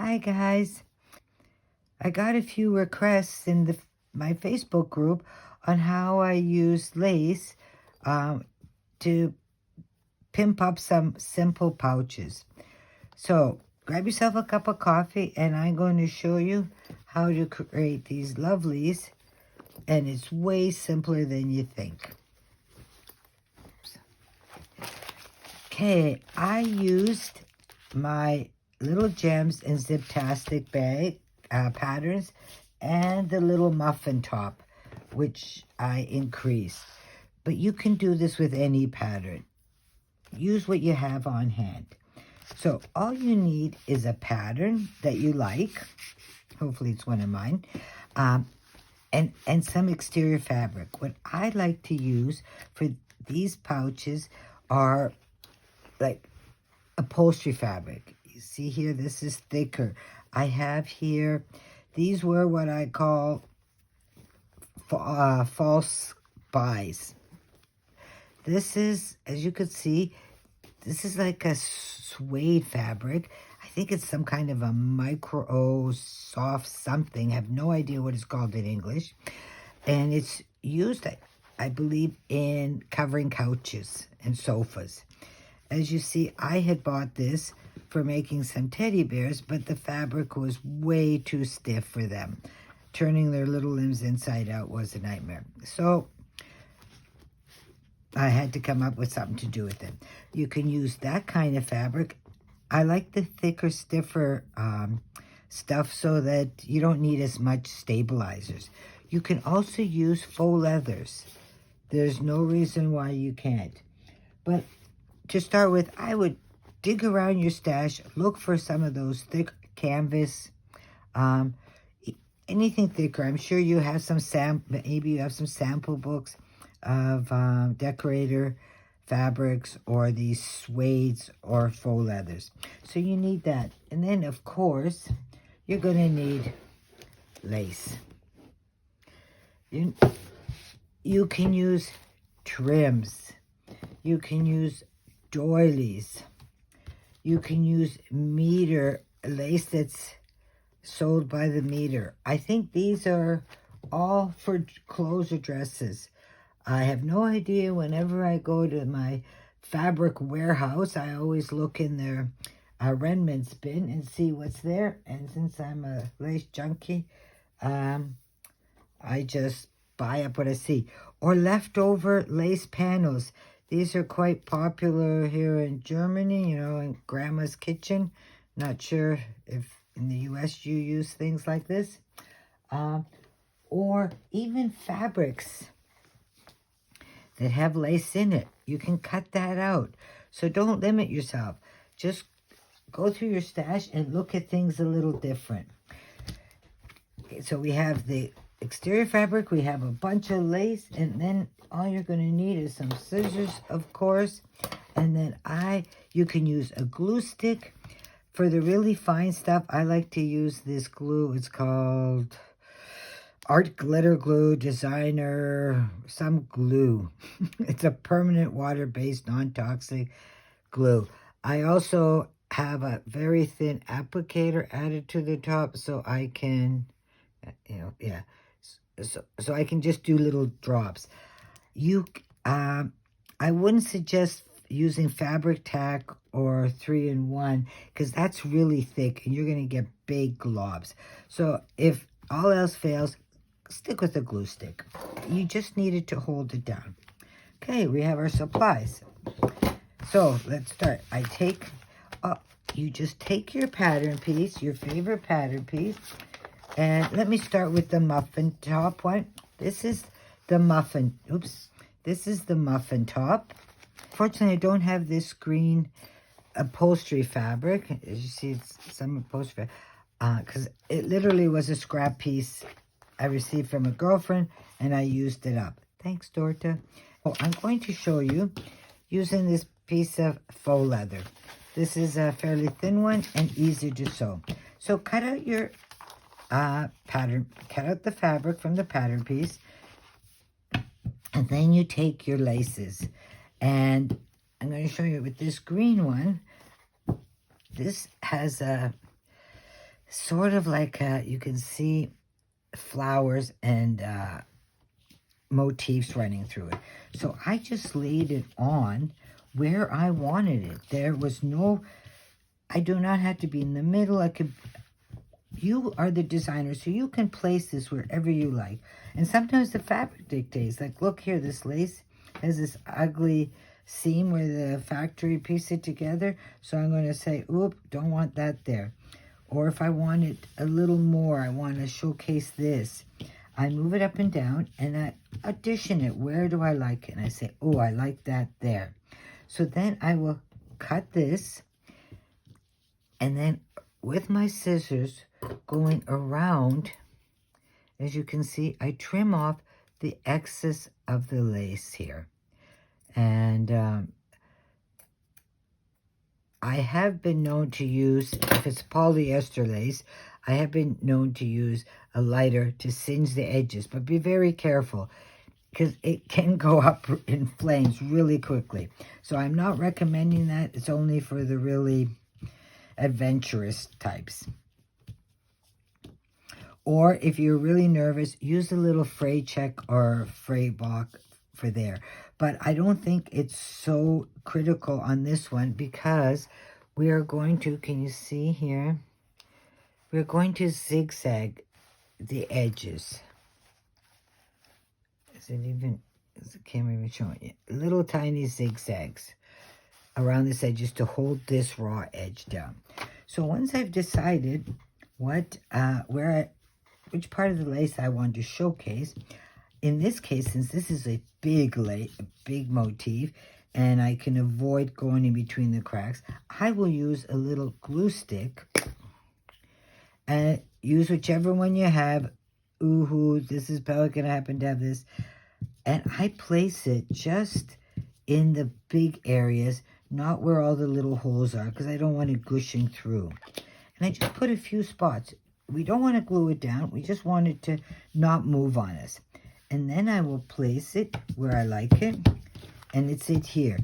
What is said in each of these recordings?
Hi guys. I got a few requests in my Facebook group on how I use lace um, to pimp up some simple pouches. So grab yourself a cup of coffee and I'm going to show you how to create these lovelies, and it's way simpler than you think. Okay, I used my little gems and ziptastic bag patterns and the little muffin top, which I increased. But you can do this with any pattern. Use what you have on hand. So all you need is a pattern that you like. Hopefully it's one of mine. And some exterior fabric. What I like to use for these pouches are like upholstery fabric. You see here, this is thicker. I have here, these were what I call false buys. This is, as you can see, this is like a suede fabric. I think it's some kind of a micro soft something. I have no idea what it's called in English. And it's used, I believe, in covering couches and sofas. As you see, I had bought this for making some teddy bears, but the fabric was way too stiff for them. Turning their little limbs inside out was a nightmare. So I had to come up with something to do with it. You can use that kind of fabric. I like the thicker, stiffer stuff so that you don't need as much stabilizers. You can also use faux leathers. There's no reason why you can't. But to start with, I would dig around your stash, look for some of those thick canvas, anything thicker. I'm sure you have some maybe you have some sample books of decorator fabrics or these suedes or faux leathers. So you need that. And then, of course, you're going to need lace. You can use trims. You can use doilies. You can use meter lace that's sold by the meter. I think these are all for clothes or dresses. I have no idea. Whenever I go to my fabric warehouse, I always look in their remnants bin and see what's there. And since I'm a lace junkie, I just buy up what I see. Or leftover lace panels. These are quite popular here in Germany, in Grandma's kitchen. Not sure if in the US you use things like this. Or even fabrics that have lace in it. You can cut that out. So don't limit yourself. Just go through your stash and look at things a little different. Okay, so we have the exterior fabric, we have a bunch of lace, and then all you're going to need is some scissors, of course. And then you can use a glue stick. For the really fine stuff, I like to use this glue. It's called Art Glitter Glue Designer, some glue. It's a permanent water-based, non-toxic glue. I also have a very thin applicator added to the top so I can, so I can just do little drops. I wouldn't suggest using fabric tack or 3-in-1 because that's really thick and you're going to get big globs. So if all else fails, stick with a glue stick. You just need it to hold it down. Okay, we have our supplies. So let's start. You just take your pattern piece, your favorite pattern piece, and let me start with the muffin top one. This is the muffin, this is the muffin top. Fortunately, I don't have this green upholstery fabric. As you see, it's some upholstery because it literally was a scrap piece I received from a girlfriend, and I used it up. Thanks, Dorta. Oh, I'm going to show you using this piece of faux leather. This is a fairly thin one and easy to sew. So cut out your pattern, cut out the fabric from the pattern piece, and then you take your laces. And I'm going to show you with this green one. This has a sort of like, you can see flowers and motifs running through it. So I just laid it on where I wanted it. There was no, I do not have to be in the middle. You are the designer, so you can place this wherever you like. And sometimes the fabric dictates. Like, look here, this lace has this ugly seam where the factory pieced it together. So I'm going to say, oop, don't want that there. Or if I want it a little more, I want to showcase this. I move it up and down, and I addition it. Where do I like it? And I say, oh, I like that there. So then I will cut this, and then with my scissors going around, as you can see, I trim off the excess of the lace here. And I have been known to use, if it's polyester lace, I have been known to use a lighter to singe the edges, but be very careful because it can go up in flames really quickly. So I'm not recommending that. It's only for the really adventurous types. Or if you're really nervous, use a little fray check or fray block for there. But I don't think it's so critical on this one because we are going to, can you see here? We're going to zigzag the edges. Is the camera even showing you? Little tiny zigzags around this edges to hold this raw edge down. So once I've decided what, which part of the lace I want to showcase, in this case, since this is a big motif, and I can avoid going in between the cracks, I will use a little glue stick, and use whichever one you have. Ooh, this is Pelican, I happen to have this, and I place it just in the big areas, not where all the little holes are, because I don't want it gushing through. And I just put a few spots. We don't want to glue it down. We just want it to not move on us. And then I will place it where I like it. And it's here.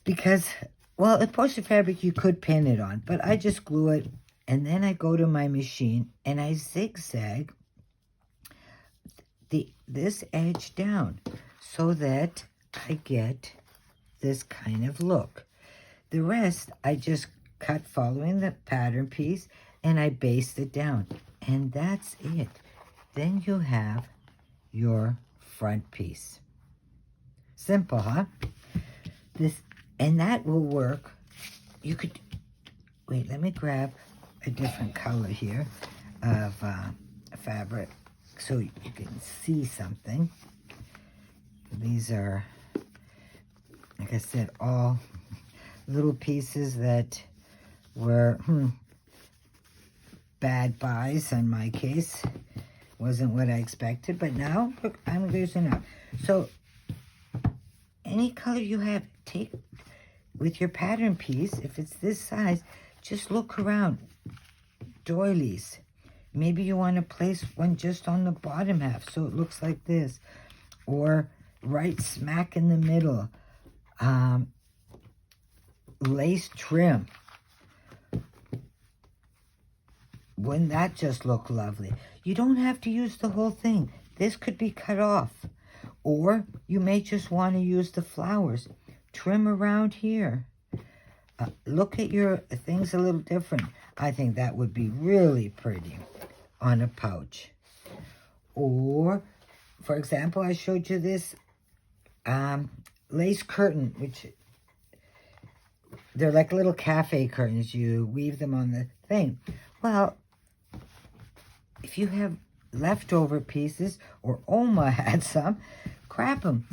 Because, well, upholstery fabric, you could pin it on. But I just glue it. And then I go to my machine. And I zigzag this edge down. So that I get this kind of look. The rest, I just cut following the pattern piece. And I baste it down. And that's it. Then you have your front piece. Simple, huh? And that will work. You could, wait, let me grab a different color here of fabric so you can see something. These are, like I said, all little pieces that were bad buys in my case. Wasn't what I expected, but now look, I'm losing up. So any color you have, take with your pattern piece. If it's this size, just look around. Doilies. Maybe you want to place one just on the bottom half so it looks like this, or right smack in the middle. Lace trim. Wouldn't that just look lovely? You don't have to use the whole thing. This could be cut off. Or you may just want to use the flowers. Trim around here. Look at your things a little different. I think that would be really pretty on a pouch. Or, for example, I showed you this lace curtain, which they're like little cafe curtains. You weave them on the thing. Well, if you have leftover pieces, or Oma had some, grab them.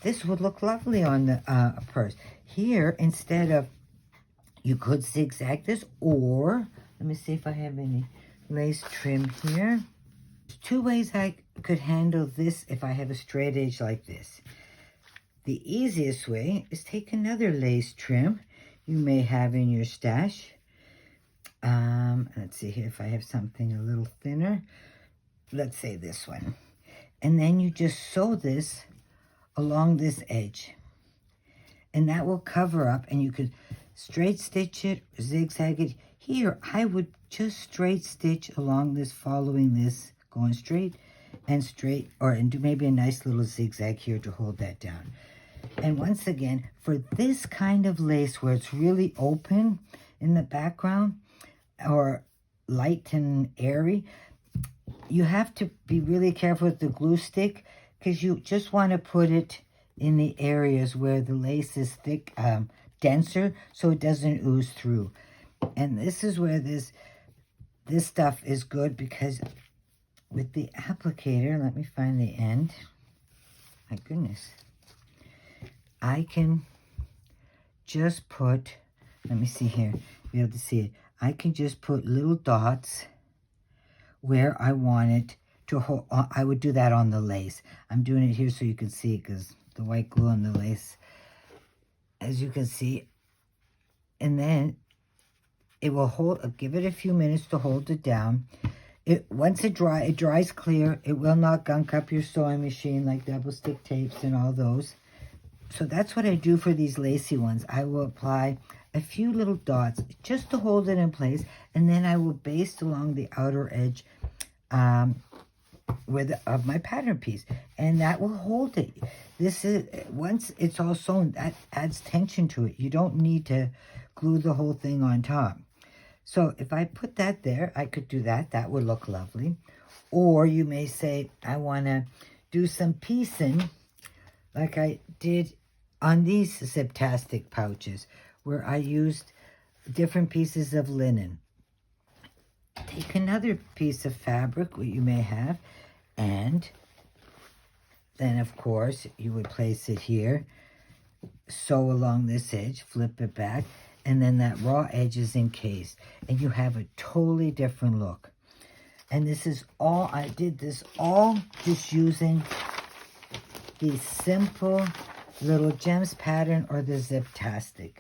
This would look lovely on the purse. Here, instead of, you could zigzag this, or, let me see if I have any lace trim here. There's two ways I could handle this if I have a straight edge like this. The easiest way is take another lace trim you may have in your stash. Let's see here if I have something a little thinner. Let's say this one. And then you just sew this along this edge. And that will cover up, and you could straight stitch it, zigzag it. Here, I would just straight stitch along this, following this, going straight and straight, and do maybe a nice little zigzag here to hold that down. And once again, for this kind of lace where it's really open in the background or light and airy, you have to be really careful with the glue stick, because you just want to put it in the areas where the lace is thick, denser, so it doesn't ooze through. And this is where this stuff is good, because with the applicator, let me find the end. My goodness. I can just put, let me see here, be able to see it. I can just put little dots where I want it to hold. I would do that on the lace. I'm doing it here so you can see, because the white glue on the lace, as you can see. And then it will hold, give it a few minutes to hold it down. Once it dries clear. It will not gunk up your sewing machine like double stick tapes and all those. So that's what I do for these lacy ones. I will apply a few little dots just to hold it in place, and then I will baste along the outer edge of my pattern piece, and that will hold it. This is, once it's all sewn, that adds tension to it. You don't need to glue the whole thing on top. So if I put that there, I could do that. That would look lovely. Or you may say, I want to do some piecing like I did on these Ziptastic pouches, where I used different pieces of linen. Take another piece of fabric, what you may have, and then, of course, you would place it here, sew along this edge, flip it back, and then that raw edge is encased, and you have a totally different look. And this is all, I did this all just using the simple little gems pattern or the Ziptastic.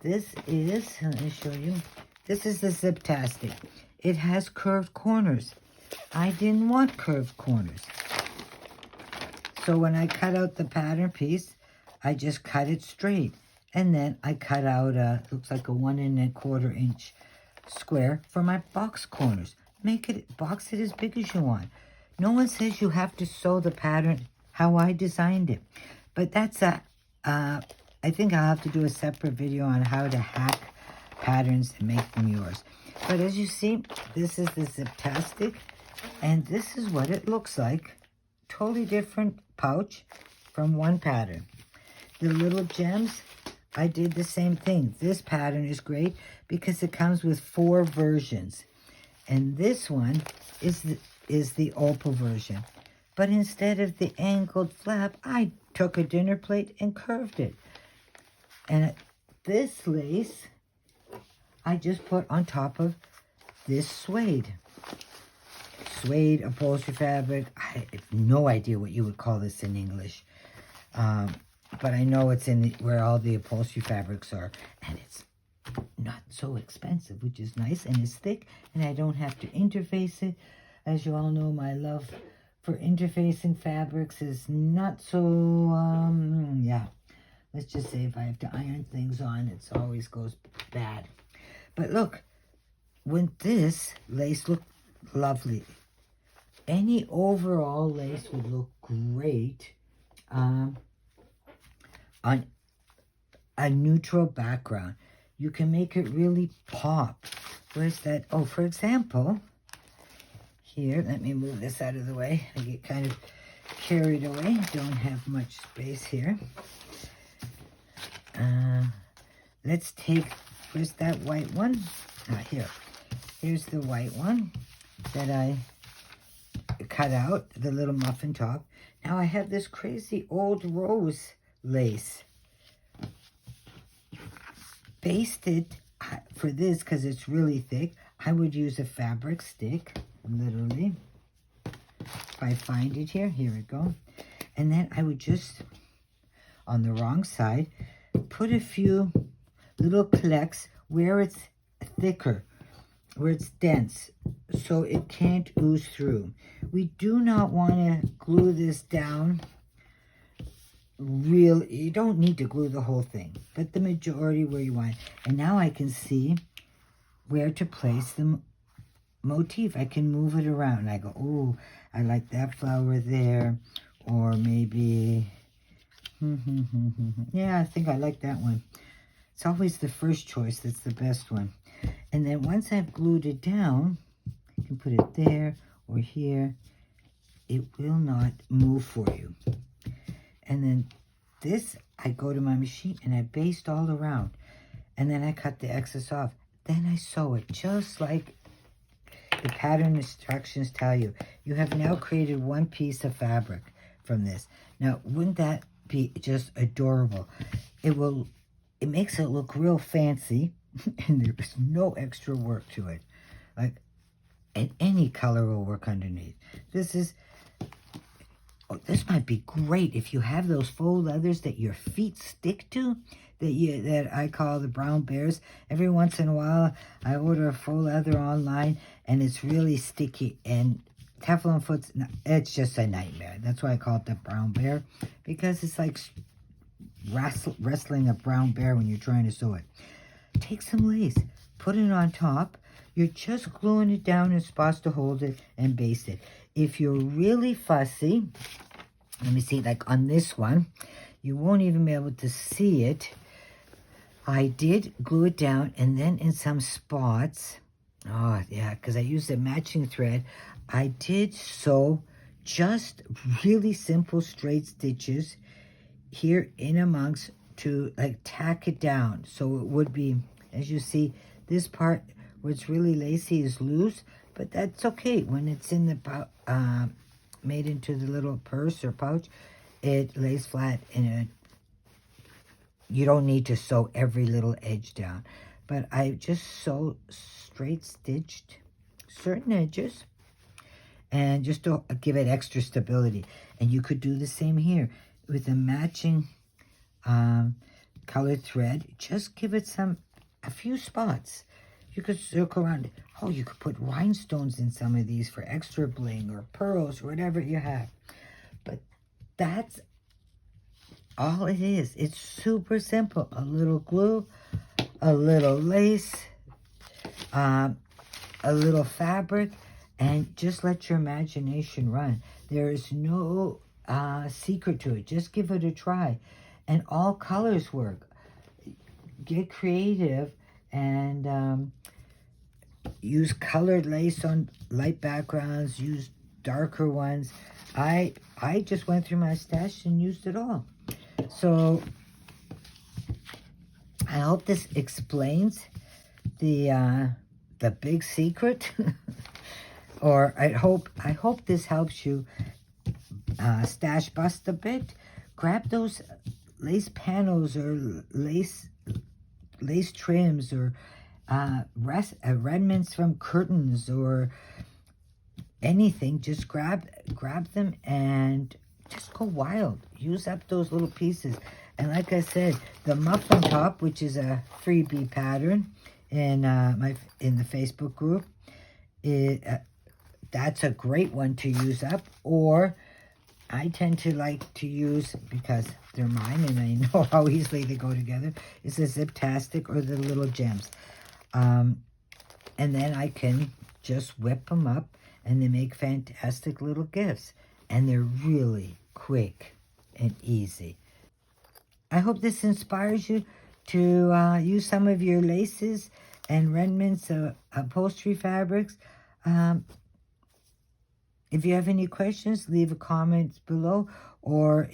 This is, let me show you, this is the Ziptastic. It has curved corners. I didn't want curved corners. So when I cut out the pattern piece, I just cut it straight. And then I cut out looks like a 1 1/4 inch square for my box corners. Box it as big as you want. No one says you have to sew the pattern how I designed it. But that's I think I'll have to do a separate video on how to hack patterns and make them yours. But as you see, this is the Ziptastic, and this is what it looks like. Totally different pouch from one pattern. The little gems, I did the same thing. This pattern is great because it comes with 4 versions. And this one is the opal version. But instead of the angled flap, I took a dinner plate and curved it. And this lace, I just put on top of this suede. Suede upholstery fabric. I have no idea what you would call this in English. But I know it's in where all the upholstery fabrics are. And it's not so expensive, which is nice. And it's thick, and I don't have to interface it. As you all know, my love for interfacing fabrics is not so, yeah. Let's just say if I have to iron things on, it always goes bad. But look, when this lace looked lovely. Any overall lace would look great on a neutral background. You can make it really pop. Where's that? Oh, for example, here, let me move this out of the way. I get kind of carried away. Don't have much space here. Let's take, where's that white one? Here. Here's the white one that I cut out, the little muffin top. Now I have this crazy old rose lace. Basted for this, because it's really thick, I would use a fabric stick, literally. If I find it here we go. And then I would just, on the wrong side, put a few little clecks where it's thicker, where it's dense, so it can't ooze through. We do not want to glue this down real. You don't need to glue the whole thing, but the majority where you want. And now I can see where to place the motif. I can move it around. I go, oh, I like that flower there. Or maybe, yeah, I think I like that one. It's always the first choice that's the best one. And then once I've glued it down, you can put it there or here. It will not move for you. And then this, I go to my machine and I baste all around. And then I cut the excess off. Then I sew it just like the pattern instructions tell you. You have now created one piece of fabric from this. Now, wouldn't that be just adorable? It makes it look real fancy, and there's no extra work to it. Like, and any color will work underneath. This might be great if you have those faux leathers that your feet stick to, that I call the brown bears. Every once in a while, I order a faux leather online, and it's really sticky, and Teflon foot's, it's just a nightmare. That's why I call it the brown bear, because it's like wrestling a brown bear when you're trying to sew it. Take some lace, put it on top. You're just gluing it down in spots to hold it and baste it. If you're really fussy, let me see, like on this one, you won't even be able to see it. I did glue it down, and then in some spots, oh yeah, because I used a matching thread, I did sew just really simple straight stitches here in amongst to like tack it down. So it would be, as you see, this part where it's really lacy is loose, but that's okay. When it's in the made into the little purse or pouch, it lays flat, and you don't need to sew every little edge down. But I just straight stitched certain edges, and just to give it extra stability. And you could do the same here with a matching colored thread. Just give it a few spots. You could circle around it. Oh, you could put rhinestones in some of these for extra bling, or pearls, or whatever you have. But that's all it is. It's super simple. A little glue, a little lace, a little fabric, and just let your imagination run. There is no secret to it. Just give it a try. And all colors work. Get creative and use colored lace on light backgrounds. Use darker ones. I just went through my stash and used it all. So I hope this explains the big secret. Or I hope this helps you stash bust a bit. Grab those lace panels or lace trims, or remnants from curtains or anything. Just grab them and just go wild. Use up those little pieces. And like I said, the muffin top, which is a freebie pattern in the Facebook group, that's a great one to use up. Or I tend to like to use, because they're mine and I know how easily they go together, is the Zip-tastic or the little gems. And then I can just whip them up, and they make fantastic little gifts. And they're really quick and easy. I hope this inspires you to use some of your laces and remnants of upholstery fabrics. If you have any questions, leave a comment below, or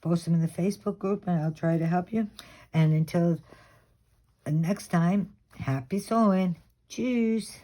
post them in the Facebook group, and I'll try to help you. And until next time, happy sewing. Cheers.